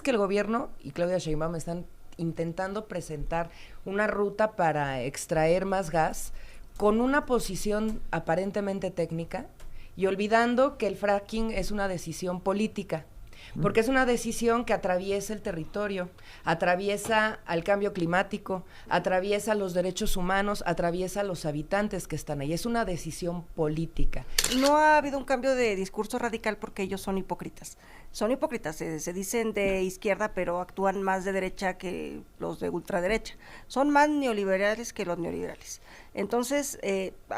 es que el gobierno y Claudia Sheinbaum están intentando presentar una ruta para extraer más gas con una posición aparentemente técnica y olvidando que el fracking es una decisión política, porque es una decisión que atraviesa el territorio, atraviesa al cambio climático, atraviesa los derechos humanos, atraviesa a los habitantes que están ahí. Es una decisión política. No ha habido un cambio de discurso radical porque ellos son hipócritas. Son hipócritas, se dicen de izquierda, pero actúan más de derecha que los de ultraderecha. Son más neoliberales que los neoliberales. Entonces,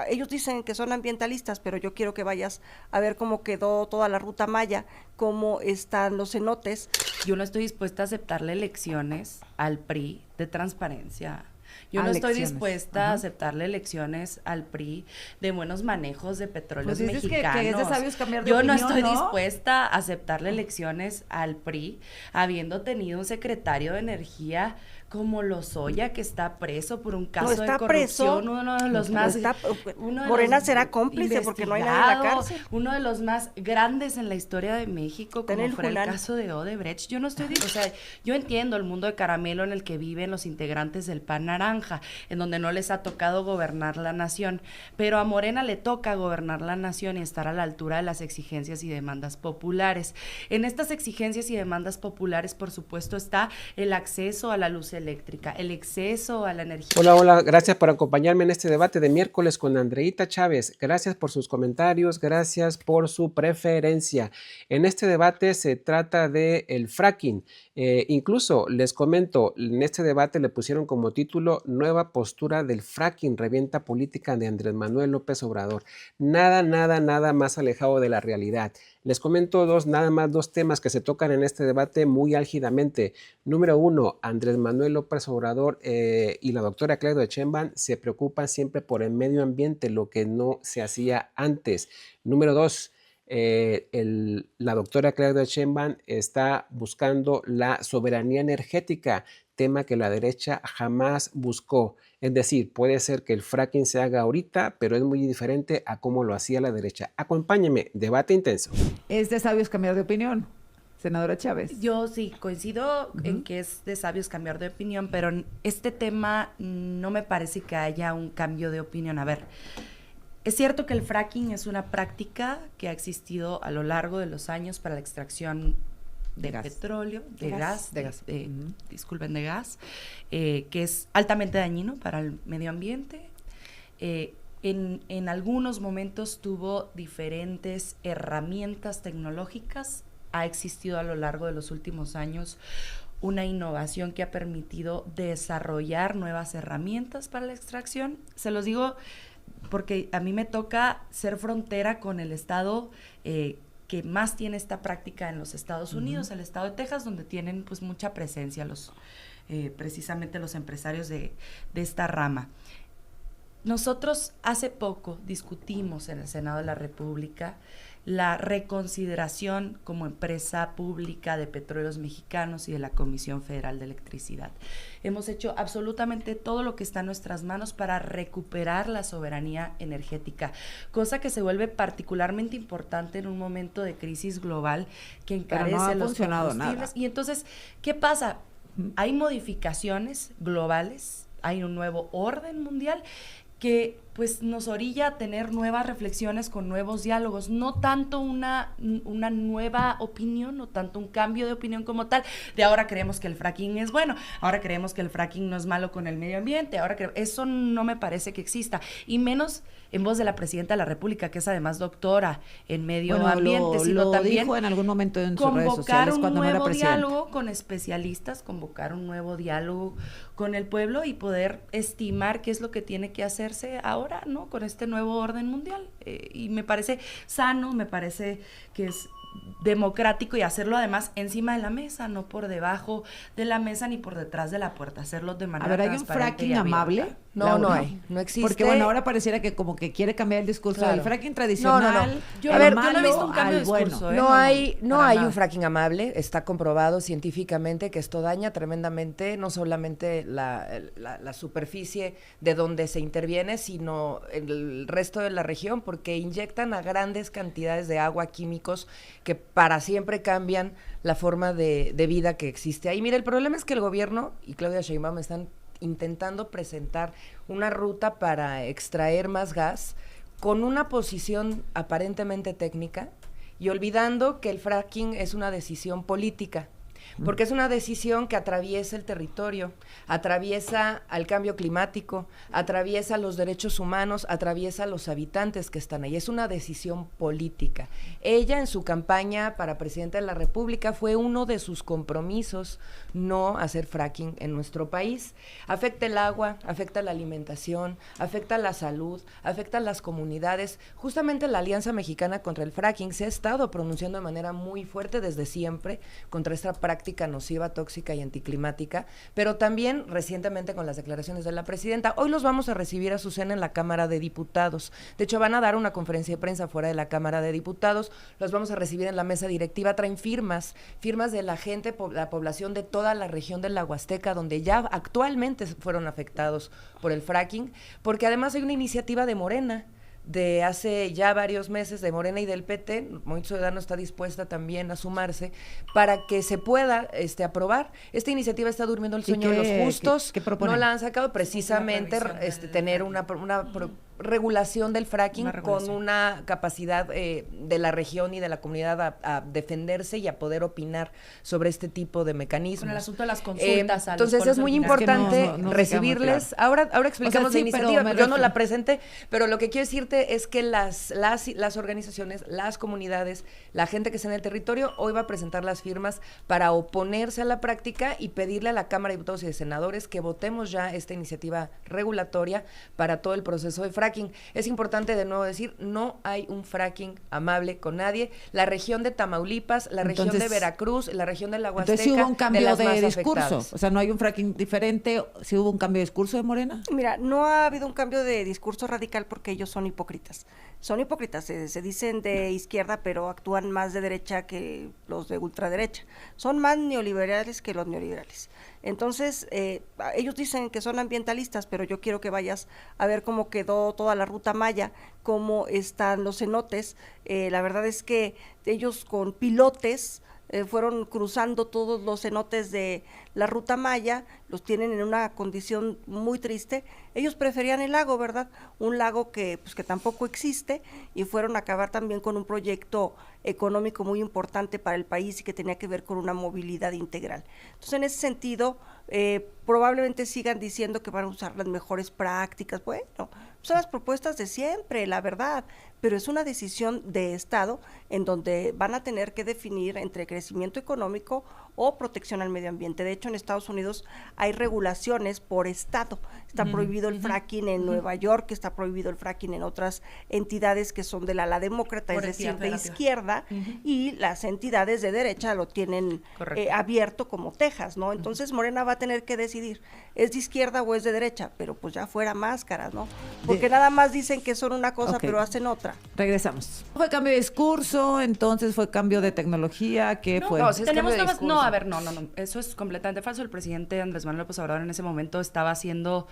ellos dicen que son ambientalistas, pero yo quiero que vayas a ver cómo quedó toda la ruta Maya, cómo están los cenotes. Yo no estoy dispuesta a aceptarle lecciones al PRI de transparencia. Yo no estoy dispuesta a aceptarle lecciones al PRI de buenos manejos de petróleos mexicanos. Que es de sabios cambiar de Yo opinión, no estoy dispuesta a aceptarle lecciones al PRI, habiendo tenido un secretario de Energía como Lozoya, que está preso por un caso de corrupción, uno de los más... Morena será cómplice porque no hay nadie en la cárcel. Uno de los más grandes en la historia de México, como fue el caso de Odebrecht. Yo no estoy... O sea, yo entiendo el mundo de caramelo en el que viven los integrantes del PAN Naranja, en donde no les ha tocado gobernar la nación, pero a Morena le toca gobernar la nación y estar a la altura de las exigencias y demandas populares. En estas exigencias y demandas populares, por supuesto, está el acceso a la luz eléctrica, el acceso a la energía. Hola, gracias por acompañarme en este debate de miércoles con Andreita Chávez. Gracias por sus comentarios, gracias por su preferencia. En este debate se trata de el fracking. Incluso les comento, en este debate le pusieron como título Nueva postura del fracking, revienta política de Andrés Manuel López Obrador. Nada más alejado de la realidad. Les comento nada más dos temas que se tocan en este debate muy álgidamente. Número uno, Andrés Manuel López Obrador y la doctora Claudia Sheinbaum se preocupan siempre por el medio ambiente, lo que no se hacía antes. Número dos, la doctora Claudia Sheinbaum está buscando la soberanía energética, tema que la derecha jamás buscó. Es decir, puede ser que el fracking se haga ahorita, pero es muy diferente a cómo lo hacía la derecha. Acompáñeme, debate intenso. Es de sabios cambiar de opinión, senadora Chávez. Yo sí coincido en que es de sabios cambiar de opinión, pero en este tema no me parece que haya un cambio de opinión. A ver, es cierto que el fracking es una práctica que ha existido a lo largo de los años para la extracción de petróleo, de gas, disculpen, de gas, que es altamente dañino para el medio ambiente. En algunos momentos tuvo diferentes herramientas tecnológicas. Ha existido a lo largo de los últimos años una innovación que ha permitido desarrollar nuevas herramientas para la extracción. Se los digo porque a mí me toca ser frontera con el estado que más tiene esta práctica en los Estados Unidos, el estado de Texas, donde tienen pues mucha presencia precisamente los empresarios de esta rama. Nosotros hace poco discutimos en el Senado de la República la reconsideración como empresa pública de Petróleos Mexicanos y de la Comisión Federal de Electricidad. Hemos hecho absolutamente todo lo que está en nuestras manos para recuperar la soberanía energética, cosa que se vuelve particularmente importante en un momento de crisis global que encarece los combustibles. Nada. Y entonces, ¿qué pasa? Hay modificaciones globales, hay un nuevo orden mundial que pues nos orilla a tener nuevas reflexiones con nuevos diálogos, no tanto una nueva opinión, no tanto un cambio de opinión como tal, de ahora creemos que el fracking es bueno, ahora creemos que el fracking no es malo con el medio ambiente, eso no me parece que exista, y menos en voz de la Presidenta de la República, que es además doctora en medio ambiente, sino también dijo en algún momento en sus redes sociales cuando no era presidenta. Convocar un nuevo diálogo con especialistas, convocar un nuevo diálogo con el pueblo y poder estimar qué es lo que tiene que hacerse ahora, ¿no? Con este nuevo orden mundial. Y me parece sano, me parece que es democrático y hacerlo además encima de la mesa, no por debajo de la mesa ni por detrás de la puerta, hacerlo de manera transparente. ¿Hay un fracking amable? No hay, no existe. Porque bueno, ahora pareciera que como que quiere cambiar el discurso del fracking tradicional. Yo no he visto un cambio de discurso. No hay un fracking amable, está comprobado científicamente que esto daña tremendamente no solamente la superficie de donde se interviene, sino el resto de la región, porque inyectan a grandes cantidades de agua, químicos que para siempre cambian la forma de vida que existe ahí. Mira, el problema es que el gobierno y Claudia Sheinbaum están intentando presentar una ruta para extraer más gas con una posición aparentemente técnica y olvidando que el fracking es una decisión política. Porque es una decisión que atraviesa el territorio, atraviesa al cambio climático, atraviesa los derechos humanos, atraviesa a los habitantes que están ahí. Es una decisión política. Ella en su campaña para presidenta de la República fue uno de sus compromisos no hacer fracking en nuestro país. Afecta el agua, afecta la alimentación, afecta la salud, afecta a las comunidades. Justamente la Alianza Mexicana contra el Fracking se ha estado pronunciando de manera muy fuerte desde siempre contra esta práctica nociva, tóxica y anticlimática, pero también recientemente con las declaraciones de la presidenta. Hoy los vamos a recibir a Azucena en la Cámara de Diputados. De hecho, van a dar una conferencia de prensa fuera de la Cámara de Diputados. Los vamos a recibir en la mesa directiva. Traen firmas de la gente, la población de toda la región de la Huasteca, donde ya actualmente fueron afectados por el fracking, porque además hay una iniciativa de Morena, de hace ya varios meses, de Morena y del PT. Movimiento Ciudadano está dispuesta también a sumarse para que se pueda aprobar. Esta iniciativa está durmiendo el sueño de los justos. ¿Qué proponen? No la han sacado precisamente tener una regulación del fracking con una capacidad de la región y de la comunidad a defenderse y a poder opinar sobre este tipo de mecanismos. Con el asunto de las consultas. Entonces es muy importante no recibirles. claro. Ahora explicamos O sea, sí, la iniciativa, pero yo no la presenté, pero lo que quiero decirte es que las organizaciones, las comunidades, la gente que está en el territorio, hoy va a presentar las firmas para oponerse a la práctica y pedirle a la Cámara de Diputados y de Senadores que votemos ya esta iniciativa regulatoria para todo el proceso de fracking. Es importante de nuevo decir, no hay un fracking amable con nadie. La región de Tamaulipas, la región de Veracruz, la región de la Huasteca, entonces sí hubo un cambio de discurso, afectadas. o sea, no hay un fracking diferente, sí hubo un cambio de discurso de Morena. Mira, no ha habido un cambio de discurso radical porque ellos son hipócritas. Son hipócritas, se dicen de izquierda, pero actúan más de derecha que los de ultraderecha. Son más neoliberales que los neoliberales. Entonces, ellos dicen que son ambientalistas, pero yo quiero que vayas a ver cómo quedó toda la ruta Maya, cómo están los cenotes. La verdad es que ellos con pilotes fueron cruzando todos los cenotes de la ruta Maya, los tienen en una condición muy triste. Ellos preferían el lago, ¿verdad? Un lago que tampoco existe, y fueron a acabar también con un proyecto económico muy importante para el país y que tenía que ver con una movilidad integral. Entonces, en ese sentido, probablemente sigan diciendo que van a usar las mejores prácticas. Bueno, son las propuestas de siempre, la verdad, pero es una decisión de Estado en donde van a tener que definir entre crecimiento económico o protección al medio ambiente. De hecho, en Estados Unidos hay regulaciones por estado. Está prohibido el fracking en Nueva York, está prohibido el fracking en otras entidades que son del ala demócrata, es decir, de izquierda, y las entidades de derecha lo tienen abierto, como Texas, ¿no? Entonces Morena va a tener que decidir, ¿es de izquierda o es de derecha? Pero pues ya fuera máscaras, ¿no? Porque nada más dicen que son una cosa, pero hacen otra. Regresamos. ¿Fue cambio de discurso? Entonces fue cambio de tecnología, ¿qué fue? No, sí es Tenemos cambio de nuevas, discurso. a ver, no, eso es completamente falso. El presidente Andrés Manuel López Obrador en ese momento estaba siendo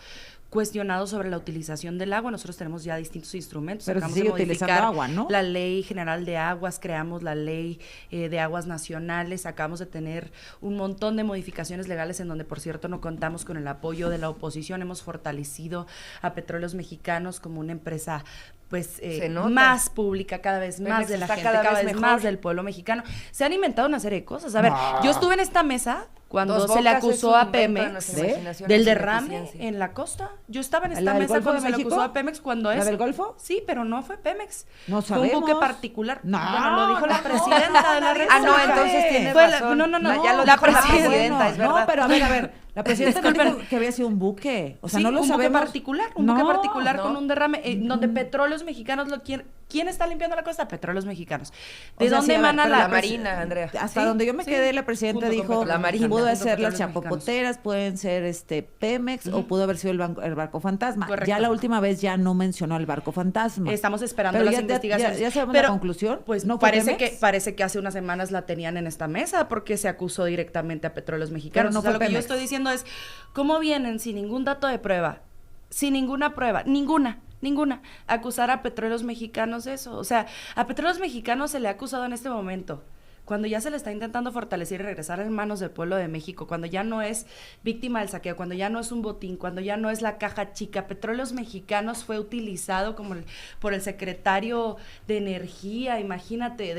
cuestionado sobre la utilización del agua. Nosotros tenemos ya distintos instrumentos. Pero Acabamos se sigue de modificar utilizando agua, ¿no? la Ley General de Aguas, creamos la Ley de Aguas Nacionales, acabamos de tener un montón de modificaciones legales en donde, por cierto, no contamos con el apoyo de la oposición. Hemos fortalecido a Petróleos Mexicanos como una empresa más pública, cada vez más de la gente, cada vez más del pueblo mexicano. Se han inventado una serie de cosas. A ver, yo estuve en esta mesa cuando se le acusó a Pemex del derrame en la costa. Yo estaba en esta mesa cuando se le acusó a Pemex cuando ¿La del Golfo? Sí, pero no fue Pemex. No fue sabemos. un buque particular. No, bueno, lo dijo la presidenta de la red. Entonces tiene razón. Ya lo dijo la presidenta, es verdad. No, pero a ver, la presidenta no dijo que había sido un buque. O sea, sí, no lo sabemos. Un buque particular con un derrame, donde Petróleos Mexicanos ¿quién está limpiando la costa? Petróleos Mexicanos. ¿De dónde emana la Marina, Andrea? Hasta donde yo me quedé, la presidenta dijo, la Marina, pudo ser las chapopoteras, pueden ser Pemex, o pudo haber sido el barco fantasma. Correcto. Ya la última vez ya no mencionó al barco fantasma. Estamos esperando pero las investigaciones. ¿Ya sabemos la conclusión? Pues ¿No fue parece que hace unas semanas la tenían en esta mesa porque se acusó directamente a Petróleos Mexicanos. Pero no fue lo que yo Pemex. estoy diciendo es, ¿cómo vienen sin ningún dato de prueba? Sin ninguna prueba, ninguna. Ninguna. Acusar a Petróleos Mexicanos de eso. O sea, a Petróleos Mexicanos se le ha acusado en este momento, cuando ya se le está intentando fortalecer y regresar en manos del pueblo de México, cuando ya no es víctima del saqueo, cuando ya no es un botín, cuando ya no es la caja chica. Petróleos Mexicanos fue utilizado por el secretario de Energía, imagínate,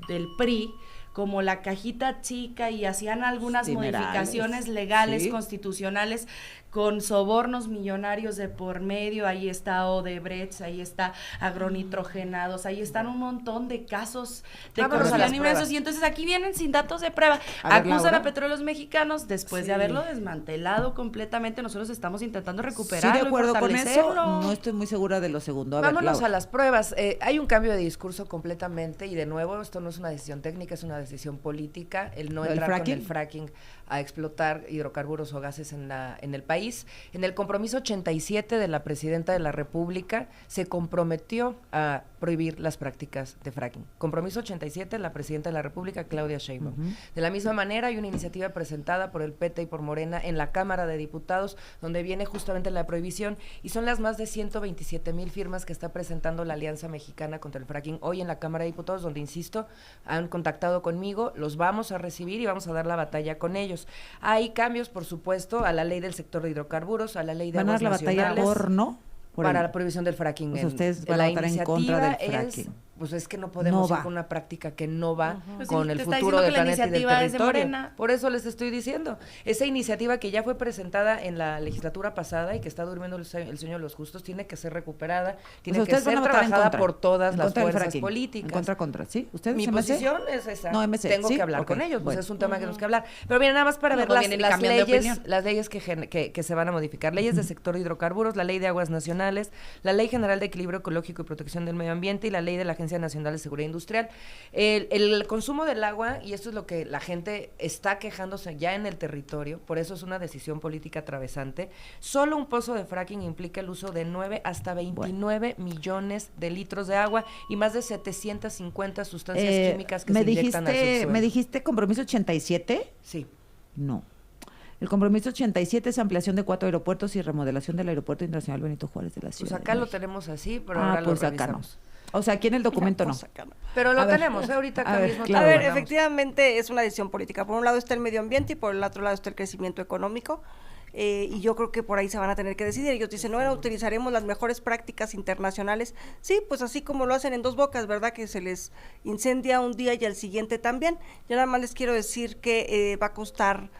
del PRI, como la cajita chica, y hacían algunas modificaciones legales, constitucionales, con sobornos millonarios de por medio. Ahí está Odebrecht, ahí está agronitrogenados, ahí están un montón de casos de corrupción inmensos, y entonces aquí vienen sin datos de prueba, acusan a Petróleos Mexicanos después de haberlo desmantelado completamente. Nosotros estamos intentando recuperarlo. Sí, de acuerdo y con eso, fortalecerlo. no estoy muy segura de lo segundo. Vámonos a las pruebas. Hay un cambio de discurso completamente, y de nuevo, esto no es una decisión técnica, es una decisión política, el no entrar con el fracking a explotar hidrocarburos o gases en el país. En el compromiso 87 de la presidenta de la República se comprometió a prohibir las prácticas de fracking. Compromiso 87, la presidenta de la República, Claudia Sheinbaum. De la misma manera, hay una iniciativa presentada por el PT y por Morena en la Cámara de Diputados, donde viene justamente la prohibición, y son las más de 127,000 firmas que está presentando la Alianza Mexicana contra el Fracking hoy en la Cámara de Diputados, donde, insisto, han contactado conmigo, los vamos a recibir y vamos a dar la batalla con ellos. Hay cambios, por supuesto, a la ley del sector de hidrocarburos, a la ley de aguas nacionales. ¿Van a dar la batalla por no? Para la prohibición del fracking. Pues ustedes van a votar en contra del fracking. Pues es que no podemos ir con una práctica que no va Pues con sí, el te está futuro del diciendo que la planeta y del iniciativa es de territorio. Morena. Por eso les estoy diciendo, esa iniciativa que ya fue presentada en la legislatura pasada y que está durmiendo el sueño de los justos, tiene que ser recuperada, tiene que ser trabajada por todas las fuerzas políticas. En contra, ¿sí? ¿Ustedes? Mi posición es esa. No, MC, tengo ¿sí? que hablar con ellos, pues bueno. es un tema que tenemos que hablar. Pero bien, nada más para ver las leyes que se van a modificar. Leyes del sector de hidrocarburos, la ley de aguas nacionales, la ley general de equilibrio ecológico y protección del medio ambiente y la ley de la Agencia Nacional de Seguridad Industrial. El consumo del agua, y esto es lo que la gente está quejándose ya en el territorio, por eso es una decisión política atravesante. Solo un pozo de fracking implica el uso de 9 hasta 29 millones de litros de agua y más de 750 sustancias químicas que se inyectan al subsuelo. ¿Me dijiste compromiso 87? Sí. No. El compromiso 87 es ampliación de 4 aeropuertos y remodelación del Aeropuerto Internacional Benito Juárez de la Ciudad. Pues acá lo tenemos así, pero ahora pues lo acá no. revisamos. O sea, aquí en el documento no. Pero lo tenemos, ahorita acá mismo. A ver, efectivamente es una decisión política. Por un lado está el medio ambiente y por el otro lado está el crecimiento económico. Y yo creo que por ahí se van a tener que decidir. Ellos dicen, no, utilizaremos las mejores prácticas internacionales. Sí, pues así como lo hacen en Dos Bocas, ¿verdad? Que se les incendia un día y al siguiente también. Yo nada más les quiero decir que va a costar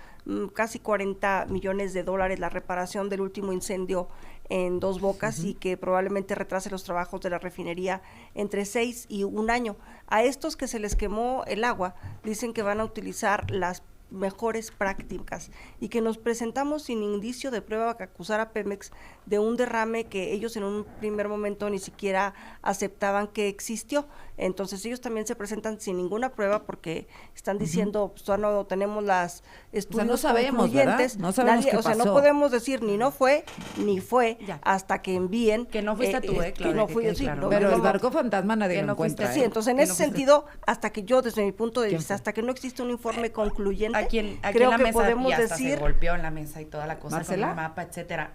casi 40 millones de dólares la reparación del último incendio en Dos Bocas, y que probablemente retrase los trabajos de la refinería entre 6 y 1 año. A estos que se les quemó el agua, dicen que van a utilizar las mejores prácticas y que nos presentamos sin indicio de prueba que acusar a Pemex de un derrame que ellos en un primer momento ni siquiera aceptaban que existió. Entonces ellos también se presentan sin ninguna prueba porque están diciendo, pues todavía no tenemos las estudios no sabemos, concluyentes. No sabemos qué pasó. No podemos decir ni no fue ni fue hasta que envíen que no fuiste tú, que no fui yo, sí, claro. Pero el barco fantasma nadie lo encuentra. Sí, entonces en ese sentido, hasta que yo, desde mi punto de vista, hasta que no existe un informe concluyente, aquí creo en la que mesa, podemos y hasta decir, se golpeó en la mesa y toda la cosa, ¿Marcela? con el mapa, etcétera.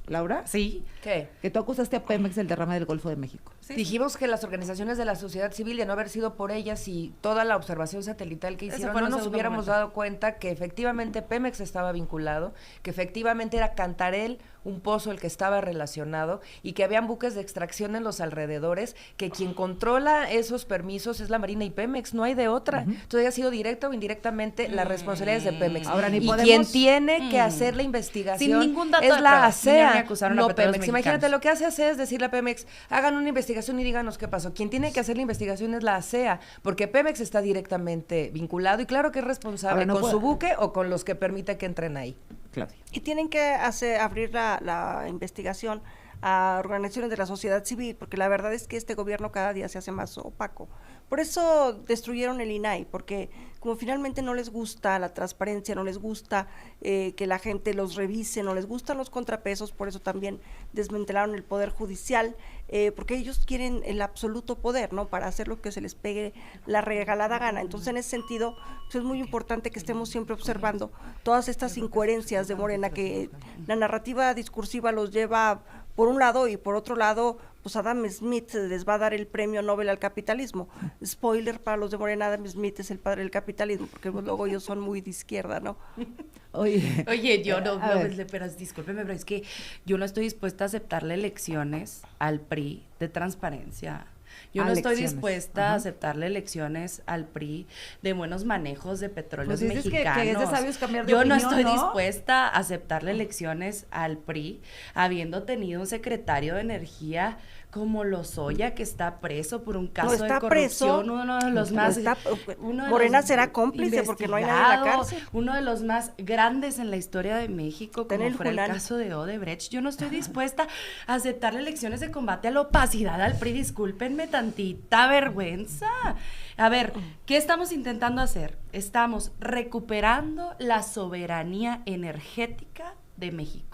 ¿Laura? Sí. ¿Qué? Que tú acusaste a Pemex del derrame del Golfo de México. Sí. Dijimos que las organizaciones de la sociedad civil, de no haber sido por ellas y toda la observación satelital que hicieron, no nos hubiéramos dado cuenta que efectivamente Pemex estaba vinculado, que efectivamente era Cantarell un pozo el que estaba relacionado y que habían buques de extracción en los alrededores, que quien controla esos permisos es la Marina y Pemex, no hay de otra. Entonces ha sido directa o indirectamente la responsabilidad es de Pemex. Ahora, y quien tiene que hacer la investigación sin ningún dato es de la prueba. ASEA, No no Pemex. Imagínate, lo que hace ASEA es decirle a Pemex, hagan una investigación y díganos qué pasó. Quien tiene que hacer la investigación es la ASEA, porque Pemex está directamente vinculado y claro que es responsable con su buque o con los que permite que entren ahí. Claudia. y tienen que abrir la investigación a organizaciones de la sociedad civil, porque la verdad es que este gobierno cada día se hace más opaco. Por eso destruyeron el INAI, porque como finalmente no les gusta la transparencia, no les gusta que la gente los revise, no les gustan los contrapesos, por eso también desmantelaron el Poder Judicial, porque ellos quieren el absoluto poder, ¿no? Para hacer lo que se les pegue la regalada gana. Entonces, en ese sentido, pues es muy importante que estemos siempre observando todas estas incoherencias de Morena, que la narrativa discursiva los lleva por un lado, y por otro lado, pues Adam Smith les va a dar el premio Nobel al capitalismo. Spoiler para los de Morena, Adam Smith es el padre del capitalismo, porque pues, luego ellos son muy de izquierda, ¿no? Oye, yo no, A ver. pero discúlpeme, pero es que yo no estoy dispuesta a aceptarle elecciones al PRI de transparencia. Yo no estoy Elecciones. dispuesta Ajá. a aceptarle elecciones al PRI de buenos manejos de petróleos Pues dices que mexicanos. es de sabios cambiar de Yo no opinión, estoy ¿no? dispuesta a aceptarle elecciones al PRI habiendo tenido un secretario de energía como Lozoya, que está preso por un caso de está corrupción, preso. uno de los No más... está- uno de Morena los será cómplice porque no hay nadie en la investigado, cárcel. uno de los más grandes en la historia de México, Está en como el fuera el Junal. caso de Odebrecht. Yo no estoy dispuesta a aceptarle elecciones de combate a la opacidad al PRI. Discúlpenme, tantita vergüenza. A ver, ¿qué estamos intentando hacer? Estamos recuperando la soberanía energética de México.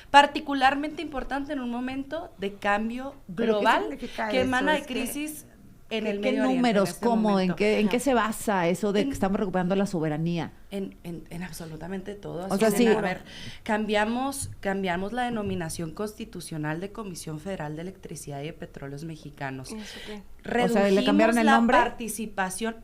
Particularmente importante en un momento de cambio ¿Pero qué global significa que eso? emana de Es que- crisis en el ¿Qué Medio Oriente. números? En este ¿Cómo? momento. ¿En qué se basa eso de que En- estamos recuperando la soberanía? En absolutamente todo. O sea, Azucena. sí. A ver, cambiamos la denominación constitucional de Comisión Federal de Electricidad y de Petróleos Mexicanos. ¿Eso qué? Redujimos ¿le cambiaron el la nombre? participación.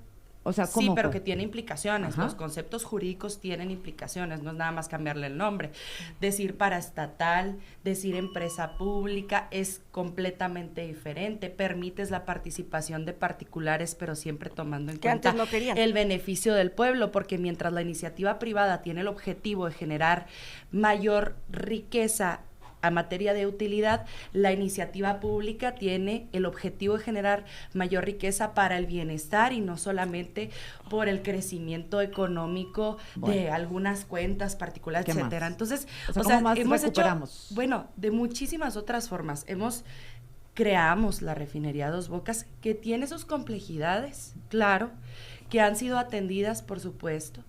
O sea, Sí, ¿cómo pero fue? que tiene implicaciones. Ajá. Los conceptos jurídicos tienen implicaciones, no es nada más cambiarle el nombre. Decir paraestatal, decir empresa pública es completamente diferente. Permites la participación de particulares, pero siempre tomando en Que cuenta antes no querían. el beneficio del pueblo, porque mientras la iniciativa privada tiene el objetivo de generar mayor riqueza a materia de utilidad, la iniciativa pública tiene el objetivo de generar mayor riqueza para el bienestar y no solamente por el crecimiento económico de algunas cuentas particulares, ¿Qué más? etcétera. Entonces, O sea, ¿cómo más hemos recuperamos? hecho, bueno, de muchísimas otras formas. Creamos la refinería Dos Bocas, que tiene sus complejidades, claro, que han sido atendidas, por supuesto.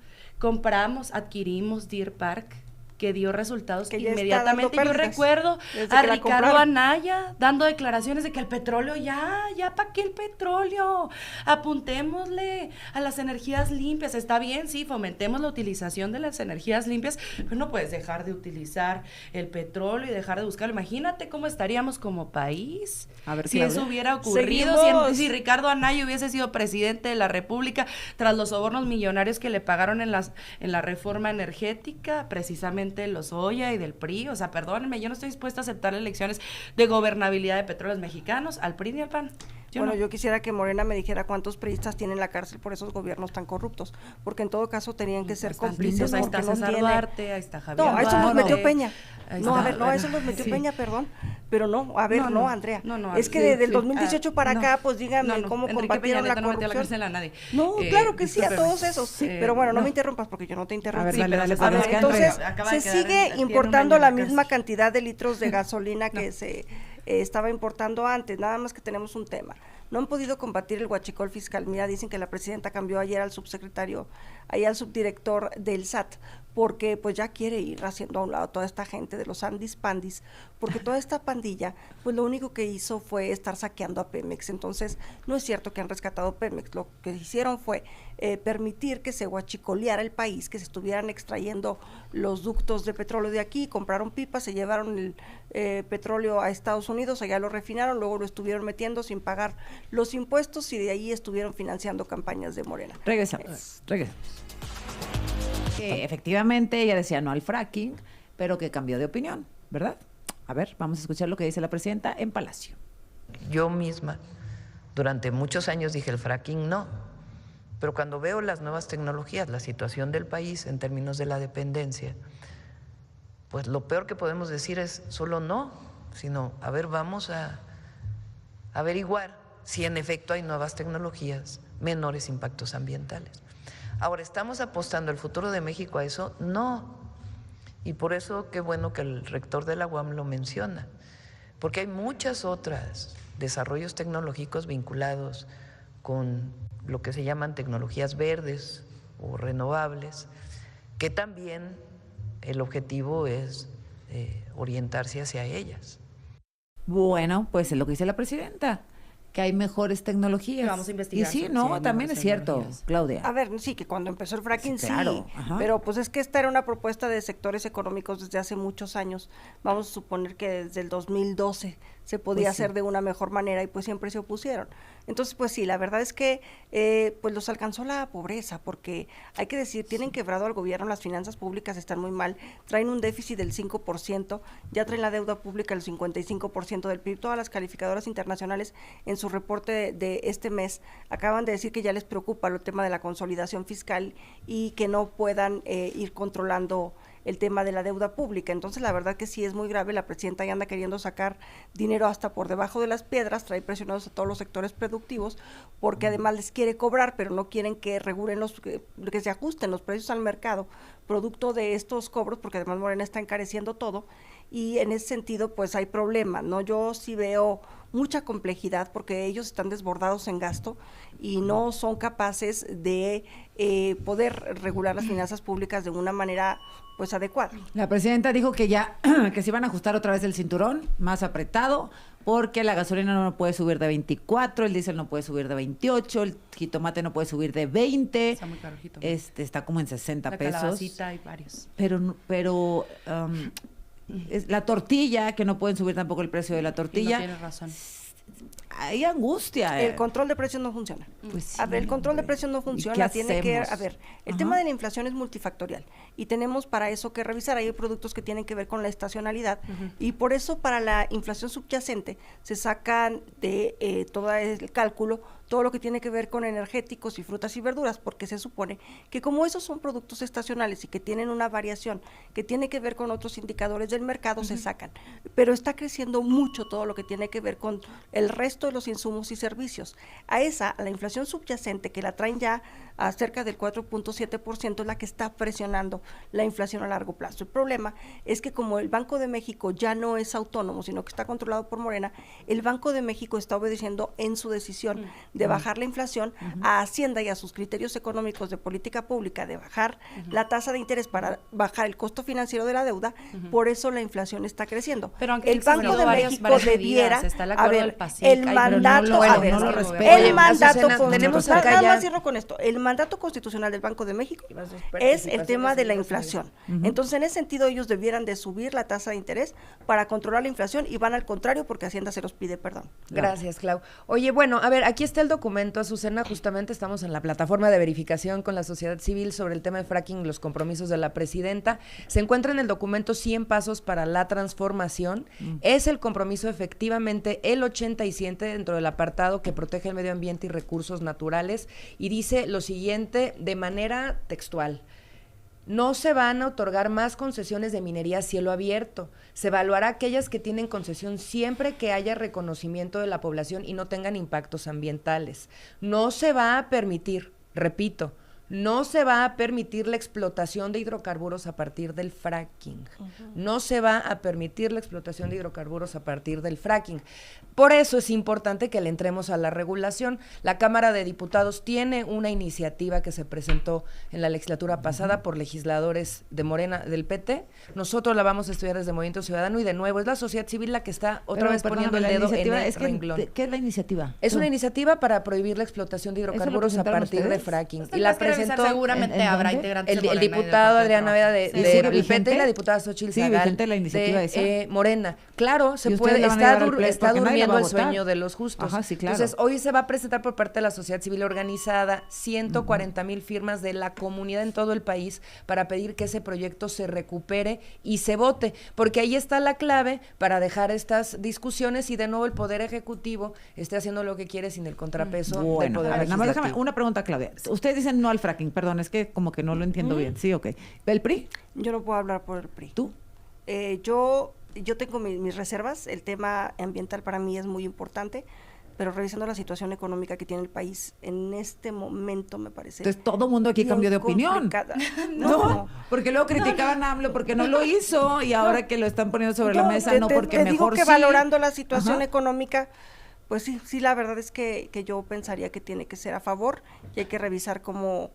Adquirimos Deer Park, que dio resultados Que ya está inmediatamente. dando Yo pérdidas recuerdo desde a que la Ricardo compraron. Anaya dando declaraciones de que el petróleo ya ¿para qué el petróleo? Apuntémosle a las energías limpias. Está bien, sí, fomentemos la utilización de las energías limpias, pero no puedes dejar de utilizar el petróleo y dejar de buscarlo. Imagínate cómo estaríamos como país A ver, si Claudia. eso hubiera ocurrido, Seguimos. si Ricardo Anaya hubiese sido presidente de la República tras los sobornos millonarios que le pagaron en la reforma energética, precisamente Lozoya y del PRI. O sea, perdónenme, yo no estoy dispuesta a aceptar elecciones de gobernabilidad de petróleos mexicanos al PRI ni al PAN. Yo quisiera que Morena me dijera cuántos priistas tienen en la cárcel por esos gobiernos tan corruptos, porque en todo caso tenían que ser Están cómplices. lindos, ahí está porque no César tiene- Duarte, ahí está Javier No, a eso los Duarte, metió Peña. ahí No, a está, ver, no, a eso los metió sí. Peña, perdón. Pero no, a ver, No, no, no, Andrea. no, es que sí, desde el sí. 2018 para no, acá, pues díganme no, cómo Enrique combatieron Peña la Nieto no metió a la corrupción. cárcel a nadie. No, claro que sí, a discúlpeme. todos esos. Pero bueno, no me interrumpas porque yo no te interrumpo. A ver, Sí, dale, pero dale, se pues, sabe nos que quedan Entonces, acaba de se quedar sigue tiene un importando año la en misma cárcel. cantidad de litros de gasolina que se estaba importando antes, nada más que tenemos un tema. No han podido combatir el huachicol fiscal. Mira, dicen que la presidenta cambió ayer al subsecretario, ahí al subdirector del SAT, porque pues ya quiere ir haciendo a un lado toda esta gente de los Andis Pandis, porque toda esta pandilla, pues lo único que hizo fue estar saqueando a Pemex. Entonces, no es cierto que han rescatado Pemex, lo que hicieron fue permitir que se huachicoleara el país, que se estuvieran extrayendo los ductos de petróleo de aquí, compraron pipas, se llevaron el petróleo a Estados Unidos, allá lo refinaron, luego lo estuvieron metiendo sin pagar los impuestos y de ahí estuvieron financiando campañas de Morena. Regresamos. Que efectivamente ella decía no al fracking, pero que cambió de opinión, ¿verdad? A ver, vamos a escuchar lo que dice la presidenta en Palacio. Yo misma durante muchos años dije el fracking no, pero cuando veo las nuevas tecnologías, la situación del país en términos de la dependencia, pues lo peor que podemos decir es solo no, sino, a ver, vamos a averiguar si en efecto hay nuevas tecnologías, menores impactos ambientales. Ahora, ¿estamos apostando el futuro de México a eso? No. Y por eso qué bueno que el rector de la UAM lo menciona, porque hay muchas otras desarrollos tecnológicos vinculados con lo que se llaman tecnologías verdes o renovables, que también el objetivo es orientarse hacia ellas. Bueno, pues es lo que dice la presidenta, que hay mejores tecnologías. Que vamos a investigar Y sí, sobre no, si hay también mejores es cierto, tecnologías. Claudia. A ver, sí, que cuando empezó el fracking Sí, claro, sí, ajá. pero pues es que esta era una propuesta de sectores económicos desde hace muchos años. Vamos a suponer que desde el 2012 se podía Pues sí. hacer de una mejor manera y pues siempre se opusieron. Entonces, pues sí, la verdad es que pues los alcanzó la pobreza, porque hay que decir, tienen quebrado al gobierno, las finanzas públicas están muy mal, traen un déficit del 5%, ya traen la deuda pública el 55% del PIB. Todas las calificadoras internacionales en su reporte de este mes acaban de decir que ya les preocupa el tema de la consolidación fiscal y que no puedan ir controlando el tema de la deuda pública. Entonces, la verdad que sí es muy grave. La presidenta ya anda queriendo sacar dinero hasta por debajo de las piedras, trae presionados a todos los sectores productivos, porque además les quiere cobrar, pero no quieren que regulen que se ajusten los precios al mercado, producto de estos cobros, porque además Morena está encareciendo todo, y en ese sentido, pues hay problemas, ¿no? Yo sí veo mucha complejidad, porque ellos están desbordados en gasto y no son capaces de poder regular las finanzas públicas de una manera pues adecuada. La presidenta dijo que ya, que se iban a ajustar otra vez el cinturón, más apretado, porque la gasolina no puede subir de 24, el diésel no puede subir de 28, el jitomate no puede subir de 20. Está muy caro el jitomate. Está como en 60 La pesos. calabacita hay varios. Pero la tortilla, que no pueden subir tampoco el precio de la Y no tortilla. tienes razón. Hay angustia. El control de precios no funciona. Pues A ver, el sí, control de hombre. precios no ¿Y funciona, qué tiene que, hacemos? a ver, el Ajá. tema de la inflación es multifactorial y tenemos para eso que revisar. Hay productos que tienen que ver con la estacionalidad y por eso para la inflación subyacente se sacan de todo el cálculo todo lo que tiene que ver con energéticos y frutas y verduras, porque se supone que como esos son productos estacionales y que tienen una variación que tiene que ver con otros indicadores del mercado, se sacan. Pero está creciendo mucho todo lo que tiene que ver con el resto de los insumos y servicios. A la inflación subyacente, que la traen ya a cerca del 4.7%, es la que está presionando la inflación a largo plazo. El problema es que como el Banco de México ya no es autónomo, sino que está controlado por Morena, el Banco de México está obedeciendo en su decisión de bajar la inflación a Hacienda y a sus criterios económicos de política pública, de bajar la tasa de interés para bajar el costo financiero de la deuda. Por eso la inflación está creciendo. Pero aunque el Banco de varias México debiera, debiera, está el a acuerdo ver, del PASIC, el ay, pero mandato, no lo- a ver, no lo el respeta. Oye, mandato Azucena, tenemos acá nada ya- más cierro con esto, el mandato constitucional del Banco de México es el tema de la inflación. Entonces, en ese sentido, ellos debieran de subir la tasa de interés para controlar la inflación y van al contrario porque Hacienda se los pide perdón. Gracias, Clau. Oye, bueno, a ver, aquí está el documento, Azucena, justamente estamos en la plataforma de verificación con la sociedad civil sobre el tema de fracking, los compromisos de la presidenta. Se encuentra en el documento 100 pasos para la transformación. Es el compromiso efectivamente el 87 dentro del apartado que protege el medio ambiente y recursos naturales y dice lo siguiente de manera textual. No se van a otorgar más concesiones de minería a cielo abierto. Se evaluará aquellas que tienen concesión siempre que haya reconocimiento de la población y no tengan impactos ambientales. No se va a permitir, repito, no se va a permitir la explotación de hidrocarburos a partir del fracking. No se va a permitir la explotación de hidrocarburos a partir del fracking. Por eso es importante que le entremos a la regulación. La Cámara de Diputados tiene una iniciativa que se presentó en la legislatura pasada por legisladores de Morena, del PT. Nosotros la vamos a estudiar desde Movimiento Ciudadano y de nuevo es la sociedad civil la que está otra vez poniendo el dedo en el renglón. ¿Qué es la iniciativa? Es una iniciativa para prohibir la explotación de hidrocarburos a presentaron partir de ustedes? fracking. Pues Y la tendrás que revisar, presentó seguramente ¿en habrá dónde? integrantes el de Morena y del diputado Partido Adrián Trabajo. Naveda de ¿Y sigue del vigente? PT y la diputada Xochitl ¿Sigue Zagal vigente la iniciativa de Morena. Claro, se ¿Y ustedes puede, la van a está, llevar al pleno? está Porque nadie la va durmiendo a el votar. sueño de los justos. Ajá, sí, claro. Entonces, hoy se va a presentar por parte de la sociedad civil organizada 140,000 firmas de la comunidad en todo el país para pedir que ese proyecto se recupere y se vote, porque ahí está la clave para dejar estas discusiones y de nuevo el Poder Ejecutivo esté haciendo lo que quiere sin el contrapeso del Bueno, Poder a ver, nada más déjame Legislativo. una pregunta, Claudia. Ustedes dicen no al fracking, perdón, es que como que no lo entiendo bien. Sí, ok. ¿El PRI? Yo no puedo hablar por el PRI. ¿Tú? Yo tengo mis reservas, el tema ambiental para mí es muy importante, pero revisando la situación económica que tiene el país en este momento me parece Entonces todo mundo aquí bien cambió de opinión. complicada. No, porque luego criticaban a AMLO porque no lo hizo y ahora que lo están poniendo sobre la mesa, no porque te mejor digo que sí. valorando la situación Ajá. económica, pues sí, la verdad es que yo pensaría que tiene que ser a favor y hay que revisar cómo,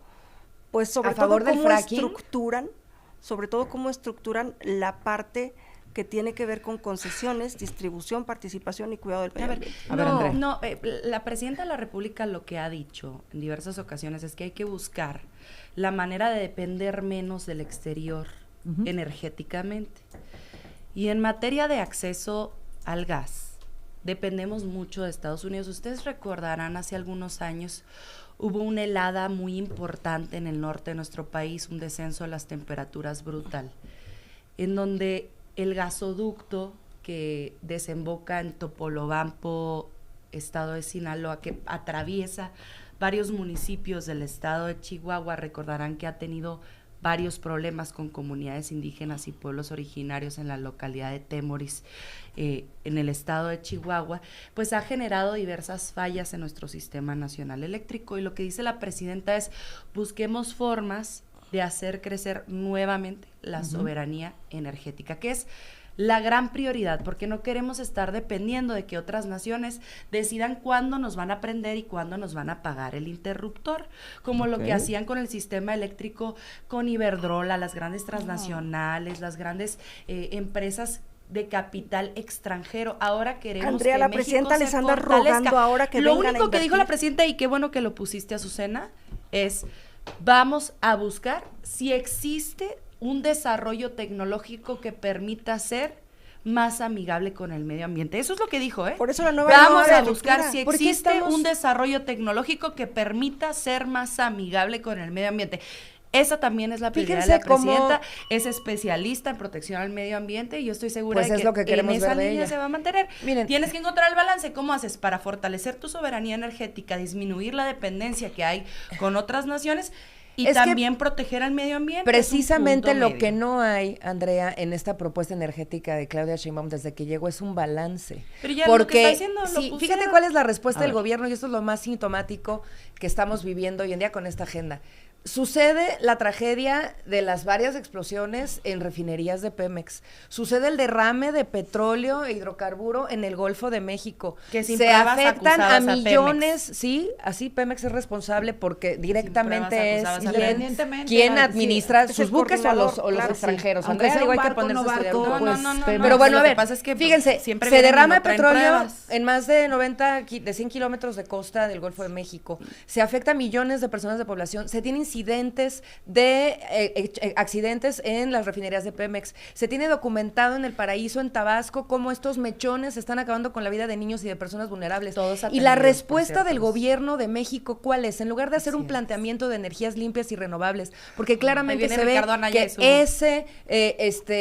pues sobre ¿A favor todo del cómo fracking? estructuran, sobre todo cómo estructuran la parte que tiene que ver con concesiones, distribución, participación y cuidado del medio ambiente. A ver, Andrea. La presidenta de la República lo que ha dicho en diversas ocasiones es que hay que buscar la manera de depender menos del exterior energéticamente. Y en materia de acceso al gas, dependemos mucho de Estados Unidos. Ustedes recordarán, hace algunos años hubo una helada muy importante en el norte de nuestro país, un descenso de las temperaturas brutal, en donde el gasoducto que desemboca en Topolobampo, estado de Sinaloa, que atraviesa varios municipios del estado de Chihuahua, recordarán que ha tenido varios problemas con comunidades indígenas y pueblos originarios en la localidad de Temoris, en el estado de Chihuahua, pues ha generado diversas fallas en nuestro sistema nacional eléctrico. Y lo que dice la presidenta es, busquemos formas de hacer crecer nuevamente la soberanía energética, que es la gran prioridad, porque no queremos estar dependiendo de que otras naciones decidan cuándo nos van a prender y cuándo nos van a pagar el interruptor, como lo que hacían con el sistema eléctrico, con Iberdrola, las grandes transnacionales, las grandes empresas de capital extranjero. Ahora queremos Andrea, que la México presidenta se les anda fortalezca. rogando ahora que Lo vengan a único que dijo invertir. la presidenta, y qué bueno que lo pusiste, Azucena, es vamos a buscar si existe un desarrollo tecnológico que permita ser más amigable con el medio ambiente. Eso es lo que dijo, ¿eh? Por eso la nueva Vamos a infraestructura. buscar si ¿Por qué existe estamos- un desarrollo tecnológico que permita ser más amigable con el medio ambiente. Esa también es la prioridad de la Fíjense cómo- presidenta, es especialista en protección al medio ambiente y yo estoy segura Pues de es que, lo que queremos en esa ver de línea ella. se va a mantener. Miren. Tienes que encontrar el balance. ¿Cómo haces para fortalecer tu soberanía energética, disminuir la dependencia que hay con otras naciones y Es que también proteger al medio ambiente? Precisamente Es un lo punto que medio. no hay, Andrea, en esta propuesta energética de Claudia Sheinbaum desde que llegó es un balance. Pero ya lo que está diciendo, lo sí, fíjate pusieron. cuál es la respuesta A del ver. gobierno, y esto es lo más sintomático que estamos viviendo hoy en día con esta agenda. Sucede la tragedia de las varias explosiones en refinerías de Pemex. Sucede el derrame de petróleo e hidrocarburo en el Golfo de México. Que sin se pruebas afectan a acusabas a millones, sí, así Pemex es responsable porque directamente pruebas es acusabas a quien, Independientemente, quien sí, administra es sus el buques o los coordinador, claro, extranjeros. Aunque Andrea, sea digo, un hay que barco, ponerse no a estudiar barco, un poco. pues, Pemex. Pero bueno, Lo a que ver, pasa es que fíjense, siempre se vienen y derrama no traen petróleo pruebas. en más de 100 kilómetros de costa del Golfo de México. Se afecta a millones de personas de población. Se tiene incidentes de accidentes en las refinerías de Pemex. Se tiene documentado en El Paraíso, en Tabasco, cómo estos mechones están acabando con la vida de niños y de personas vulnerables. Todos Y la atendidos, por respuesta cierto, del los- gobierno de México, ¿cuál es? En lugar de hacer un Así es. planteamiento de energías limpias y renovables, porque claramente viene se ve Ricardo Anaya que y su ese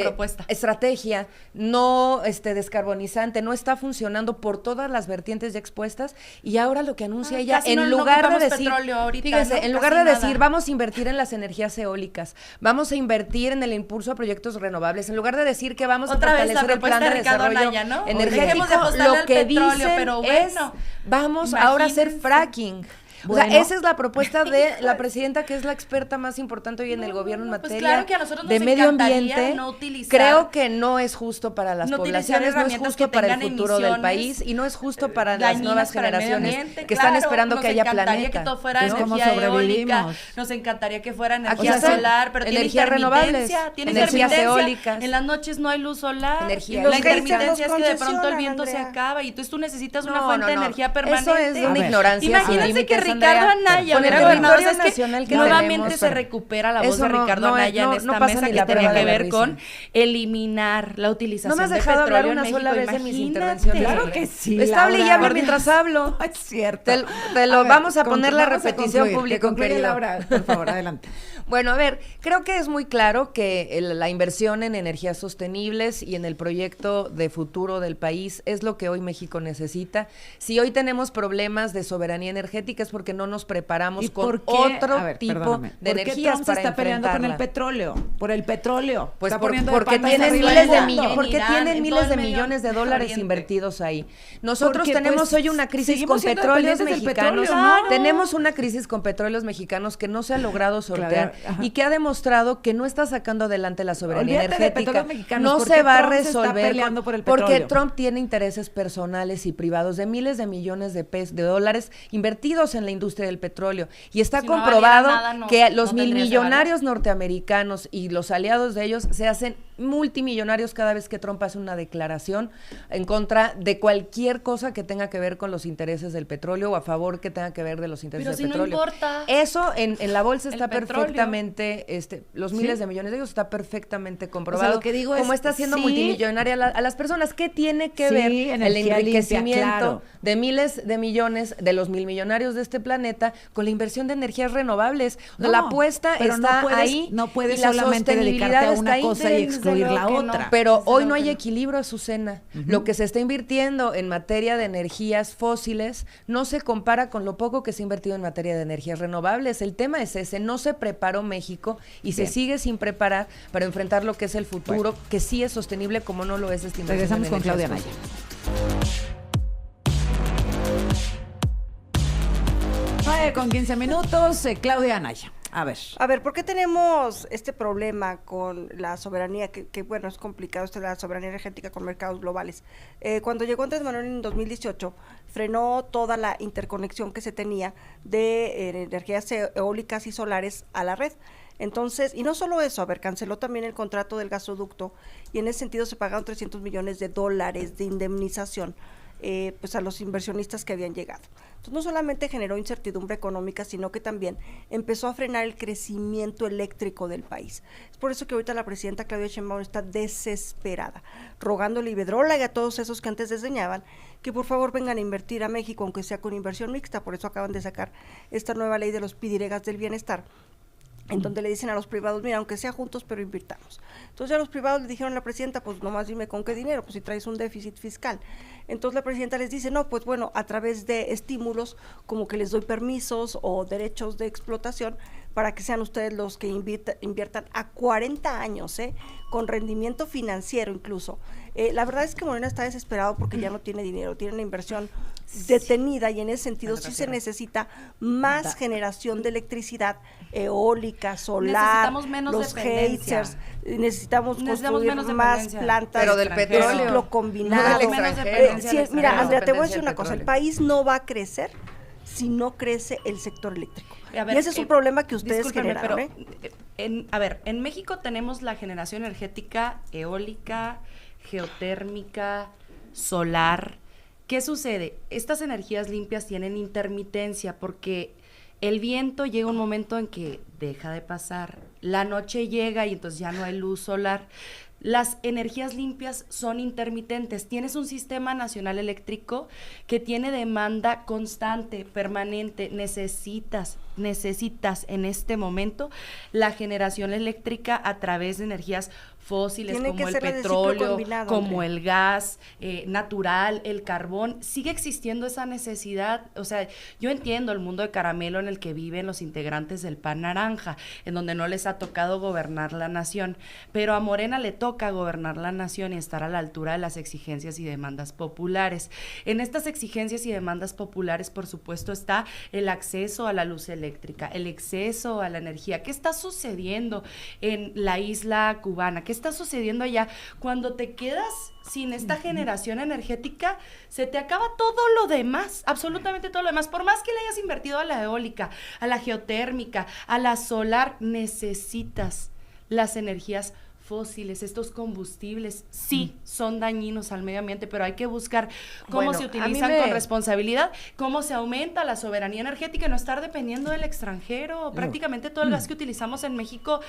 propuesta. estrategia no descarbonizante no está funcionando por todas las vertientes ya expuestas, y ahora lo que anuncia ella, casi en no lugar de ocupamos decir, petróleo ahorita, fíjense, ¿no? en lugar Casi de decir nada. vamos a invertir en las energías eólicas, vamos a invertir en el impulso a proyectos renovables, en lugar de decir que vamos Otra a vez la fortalecer el plan propuesta de de Ricardo desarrollo Anaya, ¿no? energético, Dejemos de apostarle lo al que petróleo, dicen pero es bueno, vamos ahora a hacer imagínense. fracking. O Bueno. sea, esa es la propuesta de la presidenta, que es la experta más importante hoy en el gobierno en pues materia claro que a nosotros nos de medio encantaría ambiente. no utilizar- Creo que no es justo para las no utilizar poblaciones, no es herramientas justo que para el tengan futuro del emisiones, país y no es justo para las dañinas nuevas para el medio generaciones ambiente. que están Claro, esperando nos que haya encantaría planeta. que todo fuera Pues, ¿cómo energía eólica, sobrevivimos? nos encantaría que fuera Aquí energía está. solar, pero tiene Energías renovables, intermitencia, tiene energías intermitencia. eólicas. En las noches no hay luz solar, Energía y la eléctrica. intermitencia es que de pronto el concesionan, viento se Andrea. acaba y entonces tú necesitas una No, fuente de no, no. energía permanente. Eso es de A una ver. ignorancia sin Imagínense que límites, Ricardo Andrea. Anaya Con el hubiera gobernado. territorio O sea, es que nacional que nuevamente tenemos, se recupera la voz eso de no- Ricardo no- Anaya no- en esta no pasa mesa ni que la tenía prueba que de la ver risa. con eliminar la utilización No me has de dejado hablar petróleo en una sola México. vez de mis Imagínate. intervenciones. Claro que sí, Está hable y Laura, hable por mientras Dios. hablo. No es cierto. Te lo vamos a poner la vamos a repetición concluir, pública, que concluya querido. Laura, por favor, adelante. Bueno, a ver, creo que es muy claro que la inversión en energías sostenibles y en el proyecto de futuro del país es lo que hoy México necesita. Si hoy tenemos problemas de soberanía energética es porque no nos preparamos ¿Y con por qué? otro A ver, tipo perdóname. de ¿Por qué energías Trump se para está peleando con el enfrentarla? petróleo? Por el petróleo. Pues Está por- poniendo de porque patas tienen arriba miles el de mundo. millones, porque Irán, tienen en miles todo de el Medio millones de dólares Oriente. invertidos ahí. Nosotros Porque, tenemos pues, hoy una crisis seguimos con siendo petróleos dependientes del mexicanos. petróleo, ¿no? Tenemos una crisis con petróleos mexicanos que no se ha logrado sortear. Claro. Ajá. y que ha demostrado que no está sacando adelante la soberanía Olvídate del energética. petróleo mexicano. No ¿Por se qué va a Trump se está resolver peleando por el porque petróleo? Trump tiene intereses personales y privados de miles de millones de dólares invertidos en la industria del petróleo. Y está Si no comprobado valiera nada, que no los tendría ese milmillonarios norteamericanos y los aliados de ellos se hacen multimillonarios cada vez que Trump hace una declaración en contra de cualquier cosa que tenga que ver con los intereses del petróleo o a favor que tenga que ver de los intereses Pero del si no petróleo. importa Eso en la bolsa el está petróleo. perfectamente, los miles Sí. de millones de ellos está perfectamente comprobado. lo que digo cómo es, está haciendo sí. multimillonaria a las personas. ¿Qué tiene que Sí, ver el energía limpia, enriquecimiento claro. de miles de millones de los milmillonarios de este planeta con la inversión de energías renovables? O sea, No, la apuesta pero está no puedes- ahí. no puedes y la solamente dedicarte sostenibilidad a está una ahí. cosa y excluir la luego que no. otra. Pero Desde hoy luego no hay que no. equilibrio, Azucena. Lo que se está invirtiendo en materia de energías fósiles no se compara con lo poco que se ha invertido en materia de energías renovables. El tema es ese, no se preparó México y se Bien. sigue sin preparar para enfrentar lo que es el futuro, que sí es sostenible como no lo es esta inversión. Regresamos en con Claudia energías Anaya. 9:15 minutos, Claudia Anaya. A ver, ¿por qué tenemos este problema con la soberanía? Que bueno, es complicado esto de la soberanía energética con mercados globales. Cuando llegó Andrés Manuel en 2018, frenó toda la interconexión que se tenía de energías eólicas y solares a la red. Entonces, y no solo eso, canceló también el contrato del gasoducto y en ese sentido se pagaron $300 millones de indemnización pues a los inversionistas que habían llegado. Entonces, no solamente generó incertidumbre económica, sino que también empezó a frenar el crecimiento eléctrico del país. Es por eso que ahorita la presidenta Claudia Sheinbaum está desesperada, rogándole a Iberdrola y a todos esos que antes desdeñaban que por favor vengan a invertir a México, aunque sea con inversión mixta. Por eso acaban de sacar esta nueva ley de los pidiregas del bienestar, en donde le dicen a los privados, mira, aunque sea juntos, pero invirtamos. Entonces a los privados le dijeron a la presidenta, pues nomás dime con qué dinero, pues si traes un déficit fiscal. Entonces la presidenta les dice, no, pues bueno, a través de estímulos, como que les doy permisos o derechos de explotación, para que sean ustedes los que inviertan a 40 años, con rendimiento financiero incluso. La verdad es que Morena está desesperado porque ya no tiene dinero, tiene una inversión detenida y en ese sentido sí se necesita más generación de electricidad eólica, solar, Necesitamos menos los dependencia. geysers, necesitamos construir menos más dependencia. plantas Pero del de petróleo, ciclo combinado. no del Menos extranjero. dependencia Sí, del mira, extranjero. Andrea, te voy a decir Dependencia una del cosa, el petróleo. país no va a crecer si no crece el sector eléctrico. A ver, y ese es un problema que ustedes discúlpenme, generaron, pero, en México tenemos la generación energética eólica, geotérmica, solar. ¿Qué sucede? Estas energías limpias tienen intermitencia porque el viento llega un momento en que deja de pasar, la noche llega y entonces ya no hay luz solar. Las energías limpias son intermitentes. Tienes un sistema nacional eléctrico que tiene demanda constante, permanente. Necesitas en este momento la generación eléctrica a través de energías fósiles Tiene como que el ser la de ciclo petróleo, combinado, como Andrea. el gas natural, el carbón. Sigue existiendo esa necesidad. O sea, yo entiendo el mundo de caramelo en el que viven los integrantes del PAN naranja, en donde no les ha tocado gobernar la nación, pero a Morena le toca gobernar la nación y estar a la altura de las exigencias y demandas populares. En estas exigencias y demandas populares, por supuesto, está el acceso a la luz eléctrica, el acceso a la energía. ¿Qué está sucediendo en la isla cubana? ¿Qué está sucediendo allá? Cuando te quedas sin esta generación energética, se te acaba todo lo demás, absolutamente todo lo demás. Por más que le hayas invertido a la eólica, a la geotérmica, a la solar, necesitas las energías fósiles, estos combustibles, sí, son dañinos al medio ambiente, pero hay que buscar cómo Bueno, se a mí utilizan me- con responsabilidad, cómo se aumenta la soberanía energética y no estar dependiendo del extranjero. Prácticamente todo el gas que utilizamos en México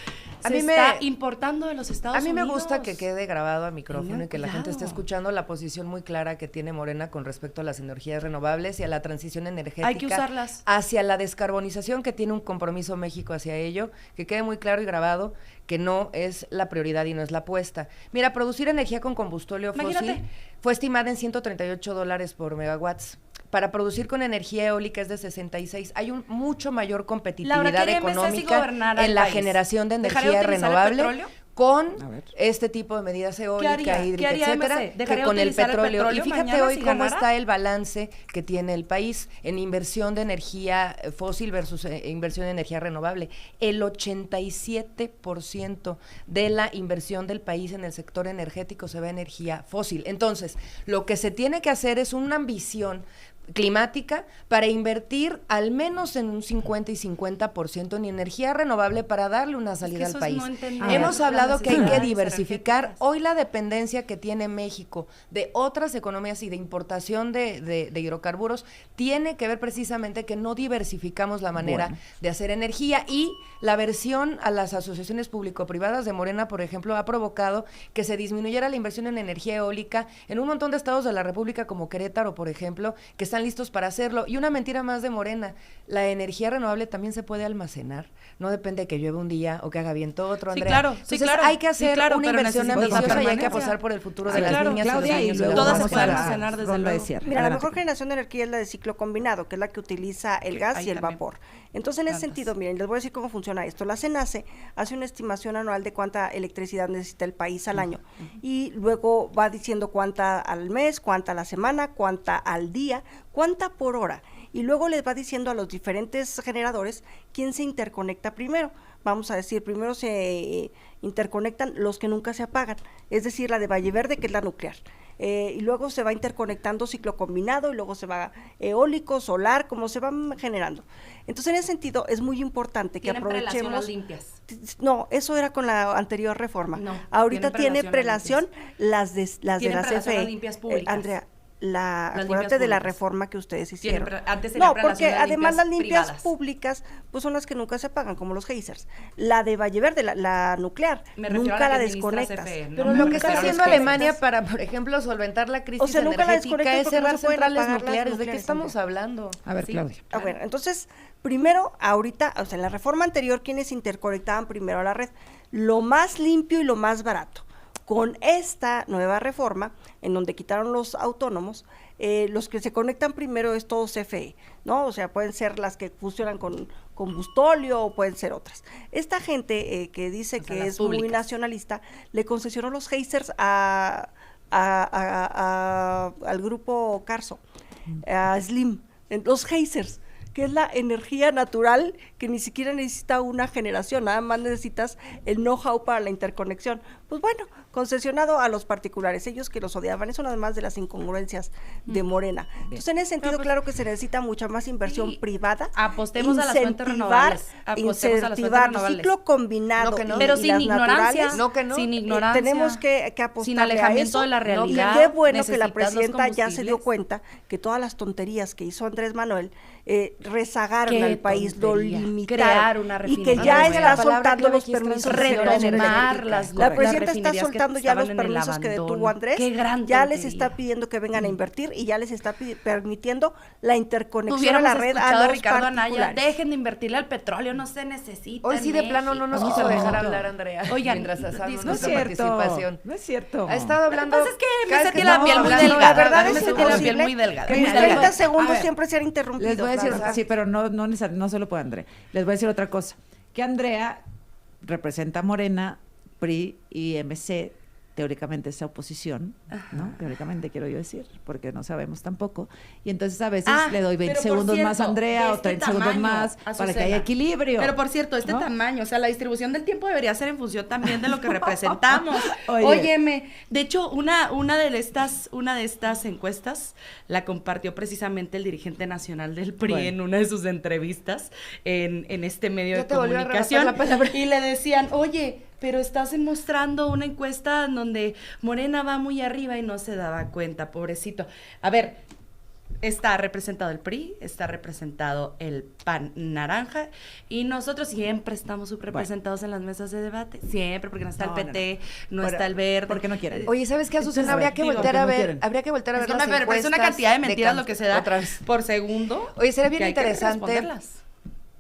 A se mí me- está importando de los Estados A mí me Unidos. gusta que quede grabado a micrófono Tengan y que la gente esté cuidado. escuchando la posición muy clara que tiene Morena con respecto a las energías renovables y a la transición energética. Hay que usarlas. Hacia la descarbonización, que tiene un compromiso México hacia ello, que quede muy claro y grabado que no es la prioridad y no es la apuesta. Mira, producir energía con combustible fósil Imagínate. fue estimada en $138 por megawatts. Para producir con energía eólica es de 66. Hay un mucho mayor competitividad Laura, ¿quería MSC económica gobernar al en la país? generación de ¿Dejaría energía de utilizar el renovable petróleo? con A ver. este tipo de medidas eólica, haría? hídrica, ¿Qué haría etcétera, MC? que ¿Dejaría con el utilizar el petróleo. Y petróleo fíjate mañana hoy si cómo ganara? está el balance que tiene el país en inversión de energía fósil versus inversión de energía renovable. El 87% de la inversión del país en el sector energético se va a energía fósil. Entonces, lo que se tiene que hacer es una ambición climática para invertir al menos en un 50 y 50% en energía renovable para darle una salida al eso es país. no entender Hemos las hablado que hay que necesidades diversificar. energéticas. Hoy la dependencia que tiene México de otras economías y de importación de hidrocarburos tiene que ver precisamente que no diversificamos la manera de hacer energía, y la aversión a las asociaciones público-privadas de Morena, por ejemplo, ha provocado que se disminuyera la inversión en energía eólica en un montón de estados de la República como Querétaro, por ejemplo, que están listos para hacerlo. Y una mentira más de Morena: la energía renovable también se puede almacenar, no depende de que llueva un día o que haga viento otro, Sí, Andrea. claro, sí, Entonces, claro. hay que Sí, hacer claro, una pero inversión necesitas la ambiciosa y hay que permanencia. apostar por el futuro Sí, de las claro. niñas Claudia, y los y niños luego Todas se vamos pueden a la almacenar, desde ronda de luego. cierre. Mira, la Adelante. mejor generación de energía es la de ciclo combinado, que es la que utiliza el gas ahí y el también. vapor. Entonces, en ese Plantas. sentido, miren, les voy a decir cómo funciona esto. La CENACE hace una estimación anual de cuánta electricidad necesita el país al año, y luego va diciendo cuánta al mes, cuánta a la semana, cuánta al día, cuánta por hora. Y luego les va diciendo a los diferentes generadores quién se interconecta primero. Vamos a decir, primero se interconectan los que nunca se apagan, es decir, la de Valle Verde, que es la nuclear. Y luego se va interconectando ciclo combinado, y luego se va eólico, solar, como se van generando. Entonces, en ese sentido, es muy importante que Tienen prelación las aprovechemos. limpias. No, eso era con la anterior reforma. No, ahorita tienen tiene prelación prelación las de Tienen la prelación CFE. las limpias públicas. Andrea, Las acuérdate limpias de la públicas. reforma que ustedes Tienen hicieron. antes tenía No, prelación porque las además las limpias privadas. públicas pues son las que nunca se pagan, como los geysers. La de Valle Verde, la nuclear, Me refiero nunca a la que administra desconectas. CFE, ¿no? Pero Me lo que refiero está a los haciendo geysers. Alemania para, por ejemplo, solventar la crisis O sea, nunca la energética desconectan es porque no cerrar se pueden centrales apagar las nucleares. ¿De qué nucleares, estamos Andrea. hablando? A ver, Sí. Claudia. Ah, bueno, entonces, primero, ahorita, o sea, en la reforma anterior, ¿quiénes interconectaban primero a la red? Lo más limpio y lo más barato. Con esta nueva reforma, en donde quitaron los autónomos, los que se conectan primero es todo CFE, ¿no? O sea, pueden ser las que funcionan con combustóleo o pueden ser otras. Esta gente que dice O sea, que las es muy públicas. nacionalista, le concesionó los geysers al grupo Carso, a Slim, los geysers, que es la energía natural que ni siquiera necesita una generación, nada más necesitas el know-how para la interconexión. Pues bueno, concesionado a los particulares, ellos que los odiaban, eso nada más de las incongruencias de Morena. Entonces, en ese sentido, claro que se necesita mucha más inversión Sí, privada. apostemos a las fuentes incentivar- renovables, apostemos a las fuentes incentivar renovables. ciclo combinado No, que no. Pero y sin las ignorancia, naturales. No, que no. sin ignorancia, Tenemos que apostarle sin a alejamiento eso, de la y realidad. qué bueno que la Necesitas los presidenta ya se dio combustibles. cuenta que todas las tonterías que hizo Andrés Manuel rezagaron Qué al país, lo tontería. limitaron, Crear una y que refinería ya nueva. está La palabra soltando clave los aquí es permisos transformación retomar energética. las la presidenta está refinerías que soltando ya los estaban en el permisos que detuvo abandono. Andrés, Qué gran ya les tontería. está pidiendo que vengan a invertir y ya les está permitiendo la interconexión a Hubiéramos la red escuchado a a los Ricardo Anaya, particulares. dejen de invertirle al petróleo, no se necesita. Hoy sí de en plano no nos México. quiso No. dejar hablar, Andrea. Oigan, mientras hacemos No es nuestra cierto. participación. No es cierto. Ha estado hablando. Lo que pasa es que cada me vez sentí que la estamos piel muy hablando, delgada. La verdad me es sentí la piel imposible muy delgada. que muy mis delgada. 30 segundos A ver, siempre sean interrumpidos. Les voy a decir, la verdad. sí, pero no solo por Andrea. Les voy a decir otra cosa. Que Andrea representa a Morena, PRI y MC, teóricamente esa oposición, ¿no? Teóricamente quiero yo decir, porque no sabemos tampoco. Y entonces a veces le doy 20 pero por segundos más a cierto, Andrea de o 30 este segundos tamaño, más para que Azucena. haya equilibrio. Pero por cierto, este ¿no? tamaño, o sea, la distribución del tiempo debería ser en función también de lo que representamos. Oye. Óyeme, de hecho, una de estas encuestas la compartió precisamente el dirigente nacional del PRI Bueno. en una de sus entrevistas en este medio Ya de te volvió a arrebatar comunicación. la palabra. Y le decían, oye, pero estás mostrando una encuesta en donde Morena va muy arriba y no se daba cuenta, pobrecito. A ver, está representado el PRI, está representado el PAN naranja y nosotros siempre estamos subrepresentados en las mesas de debate, siempre, porque no está el PT, no Bueno, está el Verde. porque no quieren. Oye, ¿sabes qué, Azucena? Entonces, Habría que digo, voltear que a no ver, quieren. habría que voltear a Es ver una, las pero es una encuestas cantidad de mentiras lo que se da otra vez. por segundo. Oye, sería bien que hay que interesante. responderlas.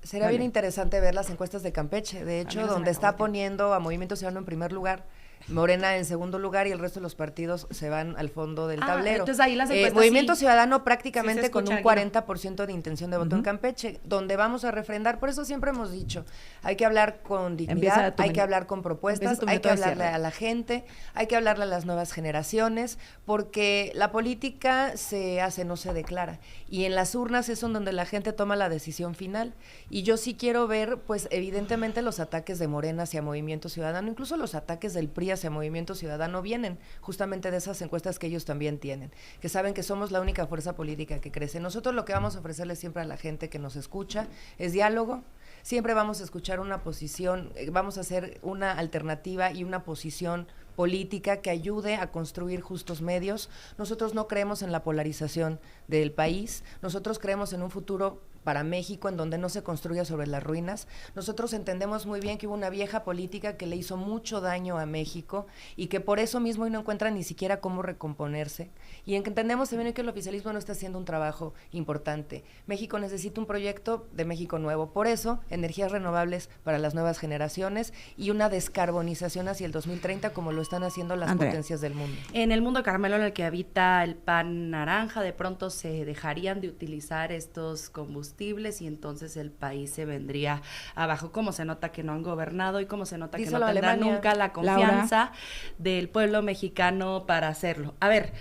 Sería bien interesante ver las encuestas de Campeche, de hecho, no se me donde está acabó el tiempo. poniendo a Movimiento Ciudadano en primer lugar. Morena en segundo lugar y el resto de los partidos se van al fondo del tablero. Entonces ahí las encuestas Movimiento sí. Ciudadano prácticamente Sí con un se escucha aquí, 40% de intención de voto en Campeche, donde vamos a refrendar. Por eso siempre hemos dicho, hay que hablar con dignidad, hay que hablar con propuestas, hay que hablarle a la gente, hay que hablarle a las nuevas generaciones, porque la política se hace, no se declara. Y en las urnas es donde la gente toma la decisión final. Y yo sí quiero ver, pues evidentemente los ataques de Morena hacia Movimiento Ciudadano, incluso los ataques del PRI hacia Movimiento Ciudadano vienen justamente de esas encuestas que ellos también tienen, que saben que somos la única fuerza política que crece. Nosotros lo que vamos a ofrecerle siempre a la gente que nos escucha es diálogo. Siempre vamos a escuchar una posición, vamos a hacer una alternativa y una posición política que ayude a construir justos medios. Nosotros no creemos en la polarización del país, nosotros creemos en un futuro para México en donde no se construya sobre las ruinas. Nosotros entendemos muy bien que hubo una vieja política que le hizo mucho daño a México y que por eso mismo hoy no encuentra ni siquiera cómo recomponerse. Y entendemos también que el oficialismo no está haciendo un trabajo importante. México necesita un proyecto de México nuevo. Por eso, energías renovables para las nuevas generaciones y una descarbonización hacia el 2030 como lo están haciendo las potencias del mundo. En el mundo caramelo en el que habita el pan naranja, de pronto se dejarían de utilizar estos combustibles y entonces el país se vendría abajo. Como se nota que no han gobernado y como se nota que no tendrán nunca la confianza del pueblo mexicano para hacerlo. A ver,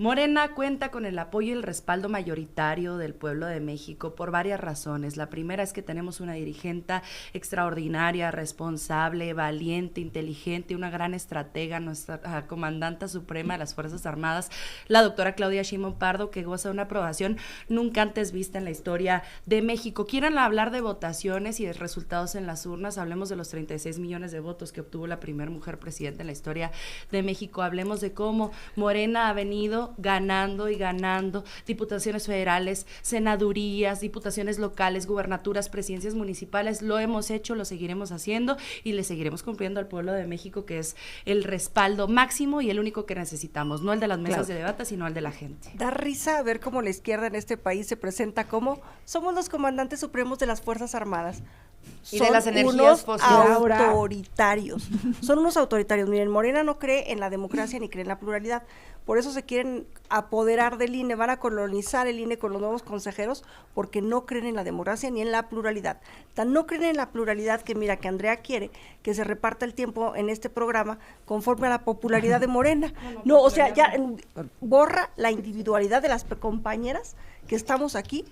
Morena cuenta con el apoyo y el respaldo mayoritario del pueblo de México por varias razones. La primera es que tenemos una dirigente extraordinaria, responsable, valiente, inteligente, una gran estratega, nuestra comandanta suprema de las Fuerzas Armadas, la doctora Claudia Sheinbaum Pardo, que goza de una aprobación nunca antes vista en la historia de México. Quieran hablar de votaciones y de resultados en las urnas, hablemos de los 36 millones de votos que obtuvo la primera mujer presidenta en la historia de México. Hablemos de cómo Morena ha venido ganando y ganando diputaciones federales, senadurías, diputaciones locales, gubernaturas, presidencias municipales. Lo hemos hecho, lo seguiremos haciendo y le seguiremos cumpliendo al pueblo de México, que es el respaldo máximo y el único que necesitamos, no el de las mesas de debate, sino el de la gente. Da risa ver cómo la izquierda en este país se presenta como somos los comandantes supremos de las Fuerzas Armadas. Y de las energías fósiles. Autoritarios. Son unos autoritarios. Miren, Morena no cree en la democracia ni cree en la pluralidad. Por eso se quieren apoderar del INE, van a colonizar el INE con los nuevos consejeros, porque no creen en la democracia ni en la pluralidad. Tan no creen en la pluralidad que mira que Andrea quiere que se reparta el tiempo en este programa conforme a la popularidad de Morena. No, o sea, ya borra la individualidad de las compañeras que estamos aquí,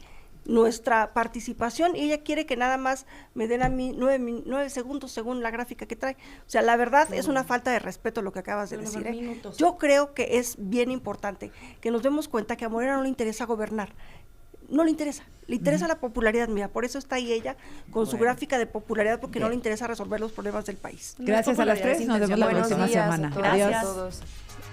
nuestra participación, y ella quiere que nada más me den a mí 9 segundos según la gráfica que trae. O sea, la verdad es una falta de respeto lo que acabas de decir. Yo creo que es bien importante que nos demos cuenta que a Morena no le interesa gobernar. No le interesa, le interesa la popularidad, mira, por eso está ahí ella con su gráfica de popularidad, porque no le interesa resolver los problemas del país. Gracias a las tres, nos vemos la próxima semana. Adiós a todos.